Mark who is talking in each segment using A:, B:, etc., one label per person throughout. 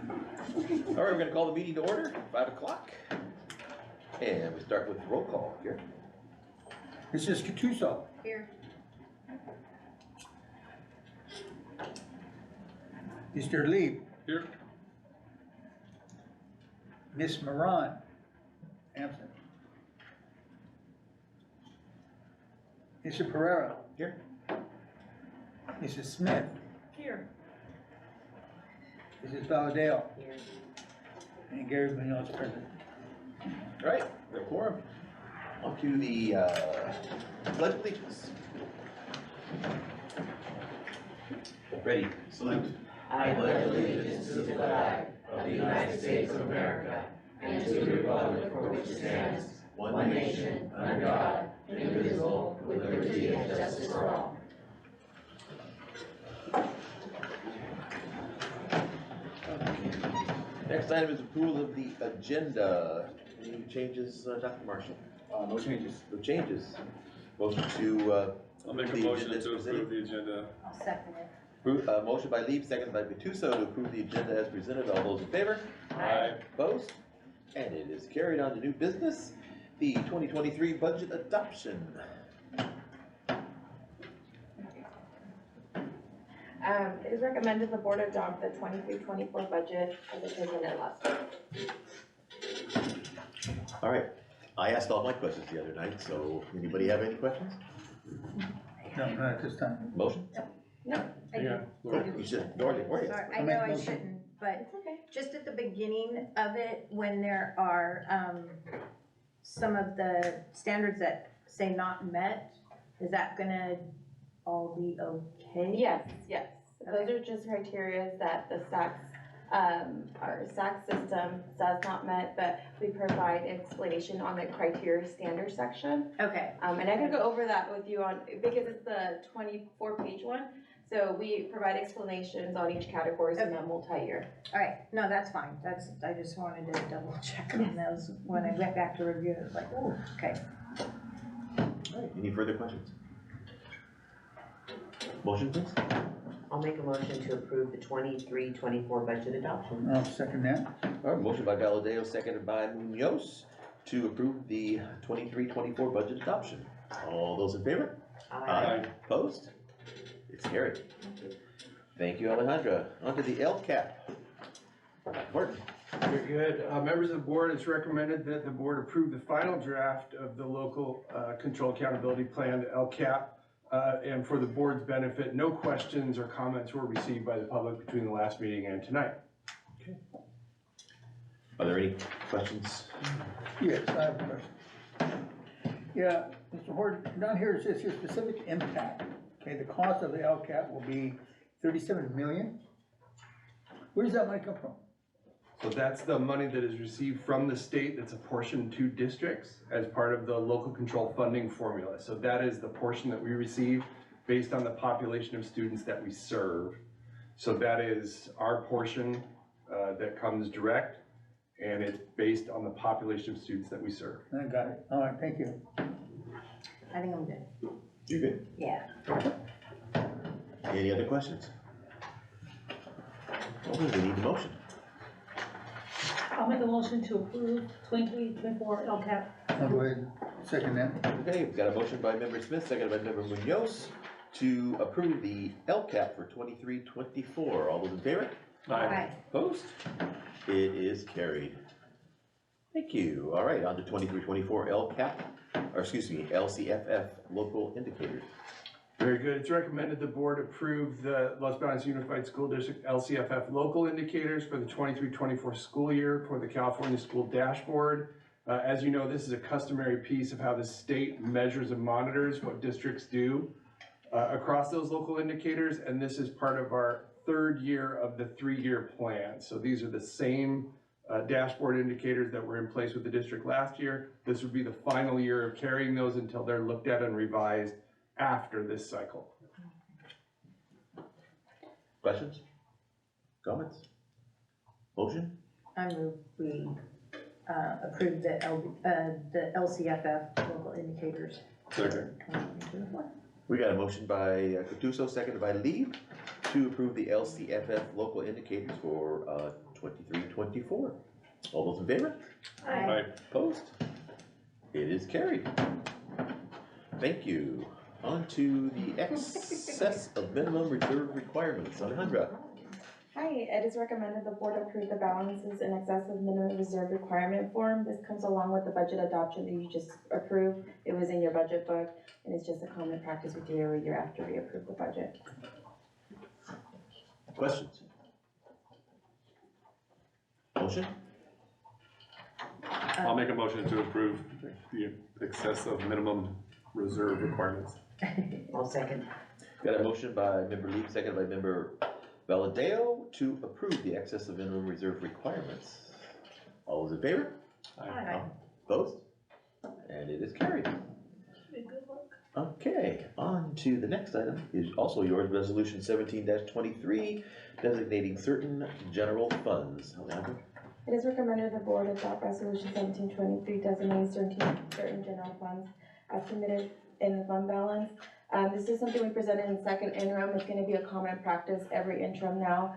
A: All right, we're going to call the meeting to order, 5 o'clock. And we start with roll call here.
B: Mrs. Cattuso.
C: Here.
B: Mr. Lieb.
D: Here.
B: Miss Moran. Absent. Mr. Pereira.
A: Here.
B: Mrs. Smith.
C: Here.
B: Mrs. Valadeo.
C: Here.
B: And Gary Munoz present.
A: All right, we have quorum. On to the Pledge of Allegiance. Ready, salute.
E: I pledge allegiance to the flag of the United States of America and to the republic for which it stands, one nation, under God, indivisible, with liberty and justice for all.
A: Next item is approval of the agenda. Any changes, Dr. Marshall?
D: No changes.
A: No changes. Motion to
D: I'll make a
A: the
D: motion
A: agenda
D: to
A: as presented.
D: approve the agenda.
C: I'll second it.
A: Motion by Lieb, seconded by Cattuso to approve the agenda as presented. All those in favor?
D: Aye.
A: Opposed? And it is carried on to new business, the 2023 budget adoption.
F: It is recommended the board adopt the 23-24 budget as it presented last week.
A: All right, I asked all my questions the other night, so anybody have any questions?
B: No, not at this time.
A: Motion?
F: No,
D: Yeah.
A: Oh, you should, Dorothy, where is it?
C: Sorry, I
B: I'll
C: know
B: make a
C: I
B: motion.
C: shouldn't, but
F: it's okay.
C: just at the beginning of it, when there are, some of the standards that say not met, is that gonna all be okay?
F: Yes, yes. Those are just criteria that the our SAC system says not met, but we provide explanation on the criteria standard section.
C: Okay,
F: And I could go over that with you on, because it's the 24-page one. So we provide explanations on each category in a multi-year.
C: all right, no, that's fine, I just wanted to double check on those, when I went back to review, it was like, oh, okay.
A: All right, any further questions? Motion, please?
E: I'll make a motion to approve the 23-24 budget adoption.
B: I'll second that.
A: All right, motion by Valadeo, seconded by Munoz to approve the 23-24 budget adoption. All those in favor?
D: Aye.
A: Opposed? It's carried. Thank you, Alejandra. On to the LCAP. Martin.
G: Very good. Members of the board, it's recommended that the board approve the final draft of the local control accountability plan, the LCAP. And for the board's benefit, no questions or comments were received by the public between the last meeting and tonight.
A: Okay. Are there any questions?
B: Yes, I have a question. Yeah, Mr. Horde, down here it says here specific impact. Okay, the cost of the LCAP will be 37 million. Where does that money come from?
G: So that's the money that is received from the state that's apportioned to districts as part of the local control funding formula. So that is the portion that we receive based on the population of students that we serve. So that is our portion that comes direct, and it's based on the population of students that we serve.
B: I got it. All right, thank you.
C: I think I'm good,
A: You good?
C: yeah.
A: Any other questions? Okay, we need a motion.
H: I'll make a motion to approve 23-24 LCAP.
B: I'll go ahead and second that.
A: Okay, we've got a motion by member Smith, seconded by member Munoz to approve the LCAP for 23-24. All those in favor?
C: Aye.
A: Opposed? It is carried. Thank you. All right, on to 23-24 LCAP, or excuse me, LCFF local indicators.
G: Very good. It's recommended the board approve the Los Banos Unified School District LCFF local indicators for the 23-24 school year for the California School Dashboard. As you know, this is a customary piece of how the state measures and monitors what districts do across those local indicators, and this is part of our third year of the 3-year plan. So these are the same dashboard indicators that were in place with the district last year. This would be the final year of carrying those until they're looked at and revised after this cycle.
A: Questions? Comments? Motion?
C: I move we approve the LCFF local indicators.
D: Second.
A: We got a motion by Cattuso, seconded by Lieb to approve the LCFF local indicators for 23-24. All those in favor?
C: Aye.
A: Opposed? It is carried. Thank you. On to the excess of minimum reserve requirements. Alejandra.
F: Hi, it is recommended the board approve the balances in excess of minimum reserve requirement form. This comes along with the budget adoption that you just approved. It was in your budget book, and it's just a common practice we do every year after we approve the budget.
A: Questions? Motion?
D: I'll make a motion to approve the excess of minimum reserve requirements.
E: I'll second.
A: Got a motion by member Lee, seconded by member Valadeo to approve the excess of minimum reserve requirements. All those in favor?
C: Aye.
A: Opposed? And it is carried.
H: Good luck.
A: Okay, on to the next item is also yours, resolution 17-23, designating certain general funds. Alejandra?
F: It is recommended the board adopt resolution 1723 designating certain general funds as submitted in the fund balance. This is something we presented in second interim. It's going to be a common practice every interim now,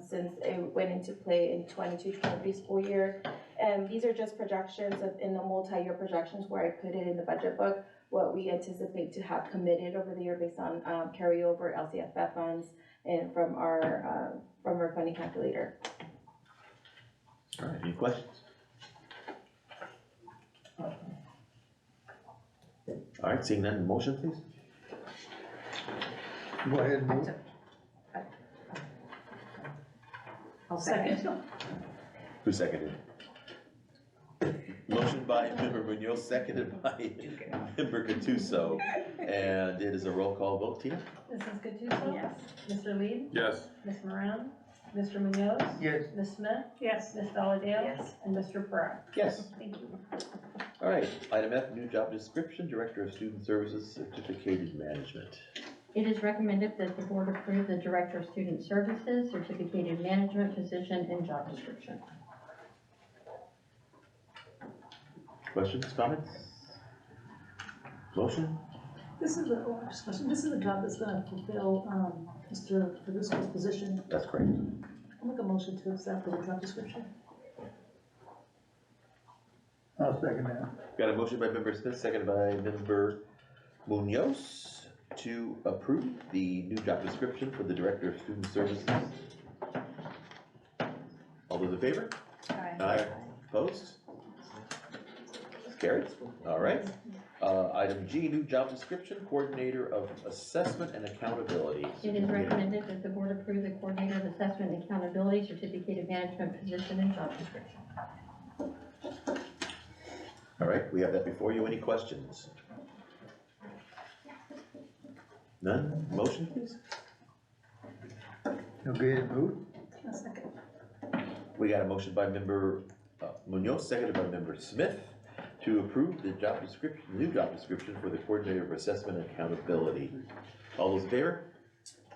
F: since it went into play in 22-23 school year. And these are just projections in the multi-year projections where I put it in the budget book, what we anticipate to have committed over the year based on carryover LCFF funds and from our funding calculator.
A: All right, any questions? All right, seeing none, motion please.
B: Go ahead and move.
C: I'll
H: Second.
A: Who seconded? Motion by member Munoz, seconded by member Gattuso. And it is a roll call vote, Tina?
H: Mrs. Gattuso?
C: Yes.
H: Mr. Lee?
D: Yes.
H: Ms. Moran? Mr. Munoz?
B: Yes.
H: Ms. Smith? Yes. Ms. Valadeo?
C: Yes.
H: And Mr. Farrar?
A: Yes.
H: Thank you.
A: All right, item F, new job description, Director of Student Services, Certificated Management.
I: It is recommended that the board approve the Director of Student Services Certificated Management position and job description.
A: Questions, comments? Motion?
H: This is a job that's gonna fulfill, Mr. Fabusco's position.
A: That's correct.
H: I'll make a motion to accept the job description.
B: I'll second that.
A: Got a motion by member Smith, seconded by member Munoz to approve the new job description for the Director of Student Services. All those in favor? Aye. Opposed? Carried. All right. Item G, new job description, Coordinator of Assessment and Accountability.
I: It is recommended that the board approve the Coordinator of Assessment and Accountability Certificated Management position and job description.
A: All right, we have that before you. Any questions? None? Motion, please?
B: Go ahead and move.
H: A second.
A: We got a motion by member Munoz, seconded by member Smith to approve the job description, new job description for the Coordinator of Assessment and Accountability. All those in favor?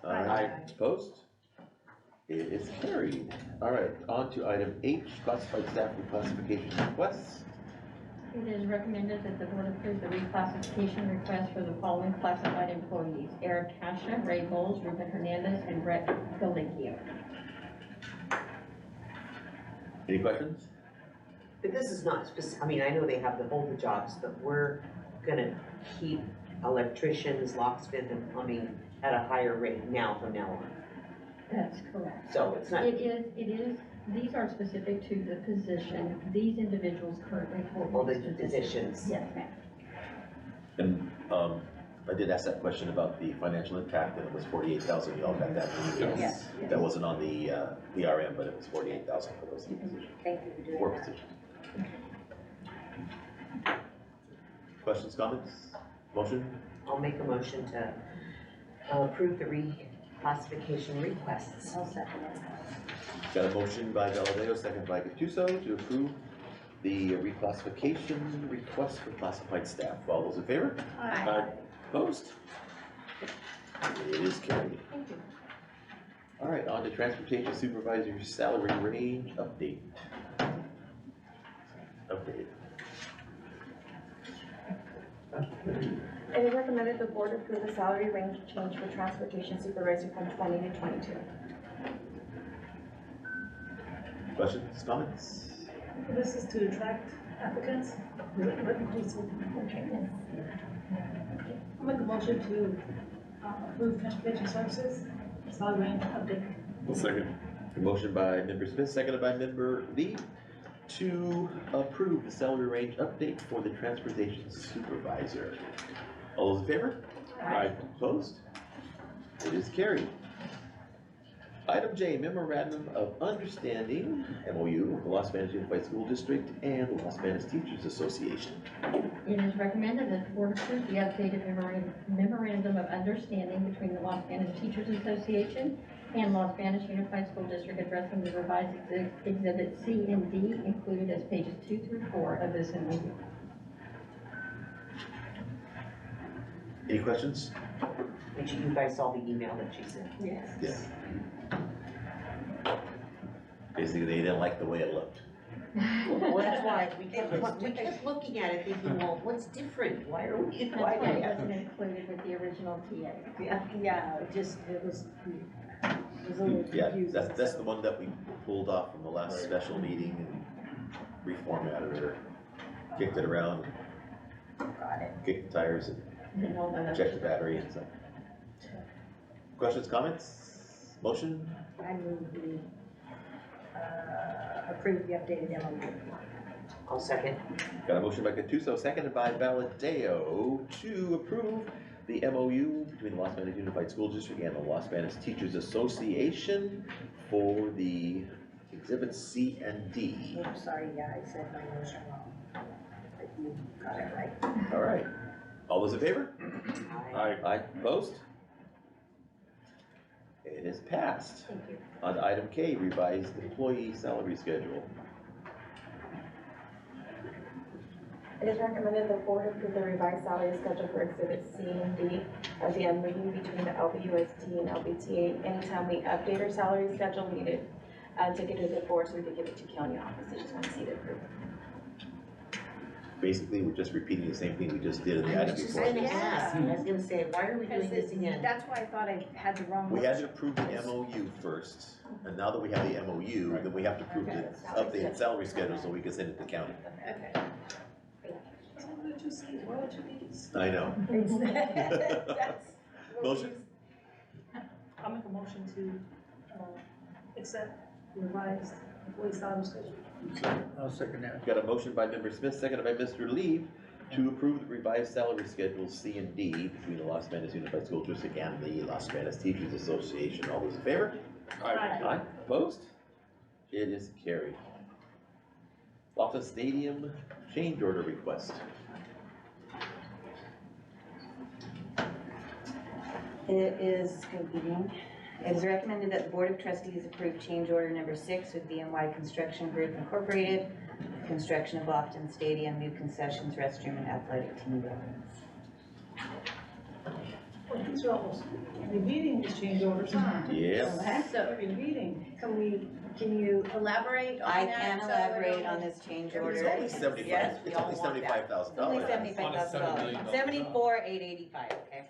C: Aye.
A: Opposed? It is carried. All right, on to item H, classified staff reclassification requests.
I: It is recommended that the board approve the reclassification request for the following classified employees: Eric Casha, Ray Bowles, Ruben Hernandez, and Brett Galicchio.
A: Any questions?
E: But this is not specific, I mean, I know they have the jobs, but we're gonna keep electricians, locksmith and plumbing at a higher rate now from now on.
I: That's correct.
E: So it's not,
I: It is, these are specific to the position. These individuals currently hold
E: all the
I: these
E: positions.
I: Yes, ma'am.
A: And I did ask that question about the financial impact, and it was 48,000. You all got that?
C: Yes.
A: That wasn't on the PRM, but it was 48,000 for those two positions.
C: Thank you for doing
A: Four
C: that.
A: positions. Questions, comments? Motion?
E: I'll make a motion to approve the reclassification requests.
C: I'll second it.
A: Got a motion by Valadeo, second by Gattuso to approve the reclassification request for classified staff. All those in favor?
C: Aye.
A: Opposed? It is carried.
I: Thank you.
A: All right, on to transportation supervisor's salary range update.
F: It is recommended the board approve the salary range change for transportation supervisor from 20 to 22.
A: Questions, comments?
H: This is to attract applicants? What inclusive? I'll make a motion to approve transportation services, salary range update.
D: One second.
A: A motion by member Smith, seconded by member Lee, to approve the salary range update for the transportation supervisor. All those in favor?
D: Aye.
A: Opposed? It is carried. Item J, memorandum of understanding, MOU, of the Los Banos Unified School District and the Los Banos Teachers Association.
I: It is recommended that the board approve the updated memorandum of understanding between the Los Banos Teachers Association and Los Banos Unified School District addressing the revised exhibit C and D included as pages 2 through 4 of this MOU.
A: Any questions?
E: Make sure you guys saw the email that she sent.
C: Yes.
A: Yes. Basically, they didn't like the way it looked.
E: Well, that's why we kept looking at it thinking, well, what's different? Why are we?
I: That's why it wasn't included with the original TA.
C: Yeah, it was a little
A: Yeah,
C: confusing.
A: that's the one that we pulled off from the last special meeting and reformatted it or kicked it around,
C: Got it.
A: kicked the tires and
I: And all that other
A: checked the
I: stuff.
A: battery and stuff. Questions, comments, motion?
C: I move we approve the updated MOU.
E: I'll second.
A: Got a motion by Cattuso, seconded by Valadeo to approve the MOU between the Los Banos Unified School District and the Los Banos Teachers Association for the exhibits C and D.
C: I'm sorry, yeah, I said my motion wrong. But you got it right.
A: All right. All those in favor?
D: Aye.
A: Aye. Opposed? It is passed.
C: Thank you.
A: On item K, revised employee salary schedule.
F: It is recommended the board approve the revised salary schedule for exhibits C and D of the MOU between the LBUSD and LBTA. Anytime we update our salary schedule, we need to get it to the board so we can give it to county office. They just want to see it approved.
A: Basically, we're just repeating the same thing we just did in the
E: I
A: item
E: was just
A: before.
E: gonna ask, I was gonna say, why are we doing this again?
C: That's why I thought I had the wrong
A: We
C: motion.
A: had to approve the MOU first, and now that we have the MOU, then we have to approve the updated salary schedule so we can send it to county.
C: Okay.
H: So what did you say, royalties?
A: I know.
C: That's what we
A: Motion?
C: use.
H: I'll make a motion to, accept the revised employee salary schedule.
B: I'll second that.
A: Got a motion by member Smith, seconded by Mr. Lee, to approve the revised salary schedules C and D between the Los Banos Unified School District and the Los Banos Teachers Association. All those in favor?
D: Aye.
A: Aye. Opposed? It is carried. Office Stadium change order request.
J: It is, good evening. It is recommended that the Board of Trustees approve change order number 6 with BNY Construction Group Incorporated, construction of Lofton Stadium, new concessions, restroom, and athletic team buildings.
H: Well, these are almost repeating these change orders, huh?
A: Yes.
C: So,
H: Repeating.
C: can you elaborate on
J: I
C: that?
J: can
C: so
J: elaborate
C: don't-
J: on this change order.
A: It's only 75,
J: Yes, we
A: it's
J: all
A: only
J: want that.
A: $75,000.
J: It's only $75,000.
K: $7 million.
J: 74,885, okay?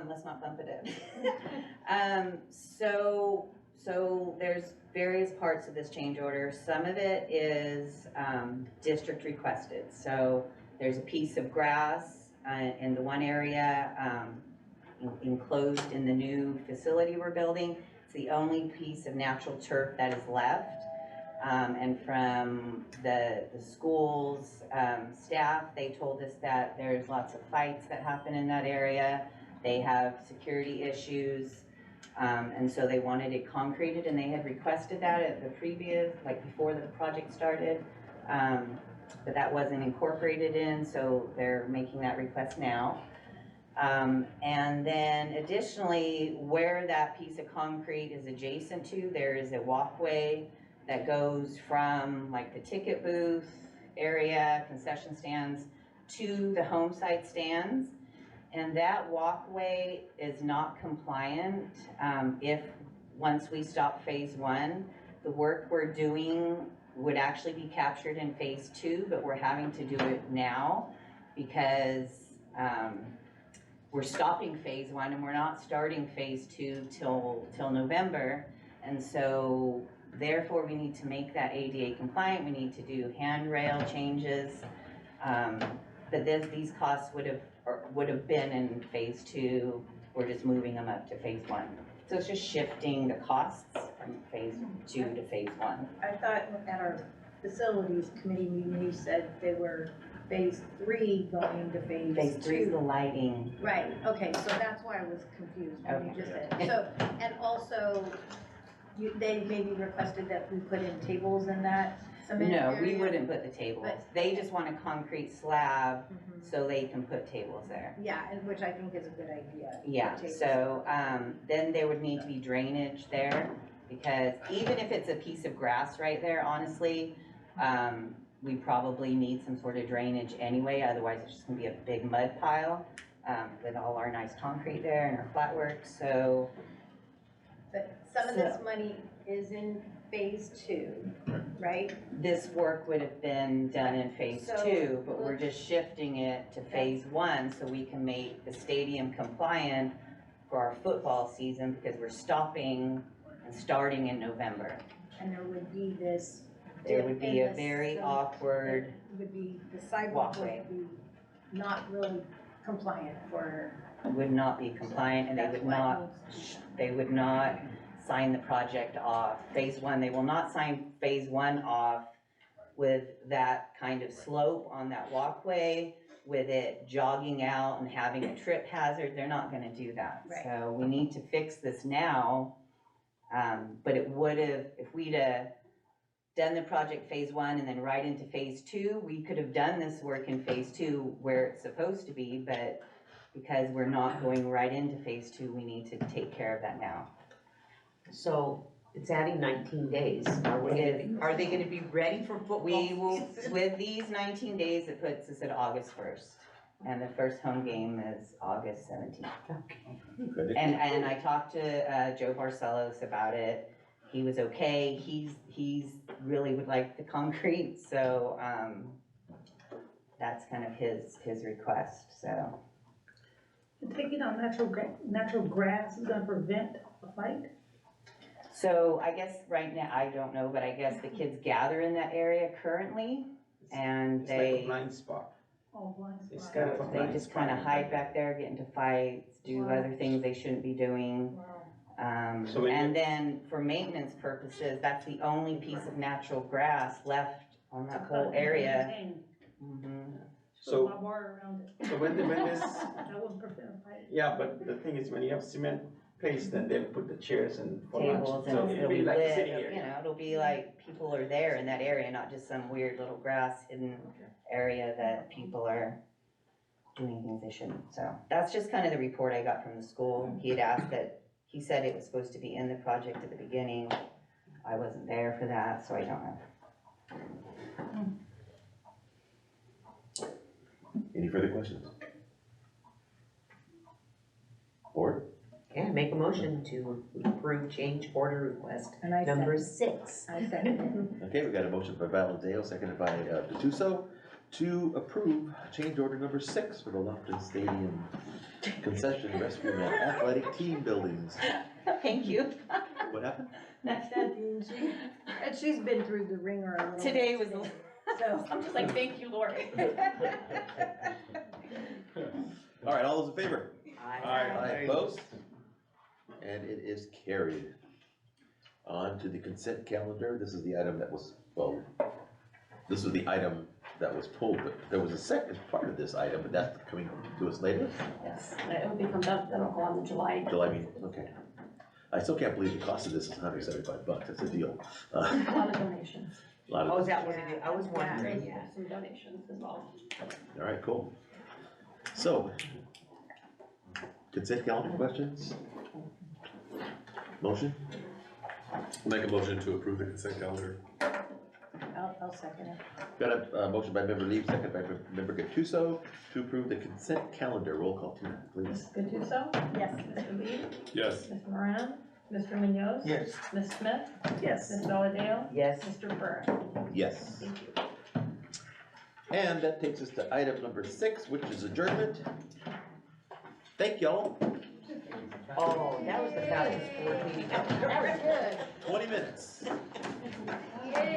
J: Let's not bump it up. So there's various parts of this change order. Some of it is district requested. So there's a piece of grass in the one area enclosed in the new facility we're building. It's the only piece of natural turf that is left. And from the school's staff, they told us that there's lots of fights that happen in that area. They have security issues, and so they wanted it concreted, and they had requested that at the previous, like before the project started, but that wasn't incorporated in, so they're making that request now. And then additionally, where that piece of concrete is adjacent to, there is a walkway that goes from like the ticket booth area, concession stands, to the home site stands. And that walkway is not compliant once we stop phase 1, the work we're doing would actually be captured in phase 2, but we're having to do it now because we're stopping phase 1 and we're not starting phase 2 till November. And so therefore we need to make that ADA compliant, we need to do handrail changes. But these costs would have been in phase 2, we're just moving them up to phase 1. So it's just shifting the costs from phase 2 to phase 1.
C: I thought at our facilities committee meeting, you said they were phase 3 going to phase 2.
J: Phase 3 is the lighting.
C: Right, okay, so that's why I was confused when you
J: Okay.
C: just said, so, and also, they maybe requested that we put in tables in that cement
J: No, we
C: area?
J: wouldn't put the tables.
C: But-
J: They just want a concrete slab
C: Mhm.
J: so they can put tables there.
C: Yeah, and which I think is a good idea.
J: Yeah,
C: Tables.
J: so, then there would need to be drainage there, because even if it's a piece of grass right there, honestly, we probably need some sort of drainage anyway, otherwise it's just gonna be a big mud pile, with all our nice concrete there and our flat work, so.
C: But some of this money is in phase 2, right?
J: This work would have been done in phase
C: So,
J: 2, but we're just shifting it to phase 1 so we can make the stadium compliant for our football season, because we're stopping and starting in November.
C: And there would be this.
J: There would be
C: in
J: a
C: this,
J: very awkward,
C: it would be, the sidewalk
J: walkway.
C: would be not really compliant for.
J: would not be compliant, and
C: That's
J: they would not sign the project off. Phase 1, they will not sign phase 1 off with that kind of slope on that walkway, with it jogging out and having a trip hazard. They're not gonna do that.
C: Right.
J: So we need to fix this now. But it would have, if we'd done the project phase 1 and then right into phase 2, we could have done this work in phase 2 where it's supposed to be, but because we're not going right into phase 2, we need to take care of that now.
E: So it's adding 19 days. Are they gonna be ready for football?
J: We will, with these 19 days, it puts us at August 1st. And the first home game is August 17th.
A: Good.
J: And I talked to Joe Barcelos about it. He was okay. He's really would like the concrete, so that's kind of his request, so.
H: Taking out natural grass is gonna prevent a fight?
J: So I guess right now, I don't know, but I guess the kids gather in that area currently, and
K: It's like a blind spot.
H: Oh, blind
K: It's
H: spot.
K: kind of a
J: they
K: blind
J: just
K: spot.
J: kind of hide back there, get into fights, do
H: Wow.
J: other things they shouldn't be doing.
H: Wow.
K: So when
J: And
K: you-
J: then for maintenance purposes, that's the only piece of natural grass left on that whole area.
H: Maintained.
J: Mhm.
K: So-
H: Put wire around it.
K: So when this,
H: That wouldn't prevent a fight.
K: yeah, but the thing is, when you have cement paste, then they'll put the chairs and for lunch.
J: Tables,
K: So
J: and
K: it'll
J: it'll
K: be
J: be
K: like a
J: lit,
K: sitting
J: you
K: area.
J: know, it'll be like people are there in that area, not just some weird little grass hidden area that people are doing things they shouldn't. So that's just kind of the report I got from the school. He had asked that, he said it was supposed to be in the project at the beginning. I wasn't there for that, so I don't know.
A: Any further questions? Board?
E: Okay, make a motion to approve change order request
C: And I
E: number
C: second,
E: 6.
C: I second it.
A: Okay, we got a motion by Valadeo, seconded by Patuso, to approve change order number 6 for the Lofton Stadium concession restroom and athletic team buildings.
J: Thank you.
A: What happened?
C: And she's been through the ringer a little.
J: Today
C: bit
J: was,
C: So.
J: I'm just like, thank you, Lord.
A: All right, all those in favor?
E: Aye.
A: Opposed? And it is carried. On to the consent calendar. This is the item that was, well, this was the item that was pulled, but there was a second part of this item, but that's coming to us later.
L: Yes, it will become done, that'll go on the July.
A: July meeting, okay. I still can't believe the cost of this is $175. That's a deal.
L: A lot of donations.
A: A lot
E: Oh,
A: of,
E: is that what it is? I was wondering.
L: Yeah, some donations as well.
A: all right, cool. So, consent calendar questions? Motion?
D: Make a motion to approve the consent calendar.
C: I'll second it.
A: Got a motion by member Lee, second by member Gattuso to approve the consent calendar. Roll call, Tina, please.
H: Ms. Gattuso?
C: Yes.
H: Mr. Lee?
D: Yes.
H: Ms. Moran? Mr. Munoz?
K: Yes.
H: Ms. Smith?
C: Yes.
H: Ms. Valadeo?
E: Yes.
H: Mr. Burr?
A: Yes.
H: Thank you.
A: And that takes us to item number 6, which is adjournment. Thank y'all.
J: Oh, that was the fastest board meeting I've ever.
A: 20 minutes.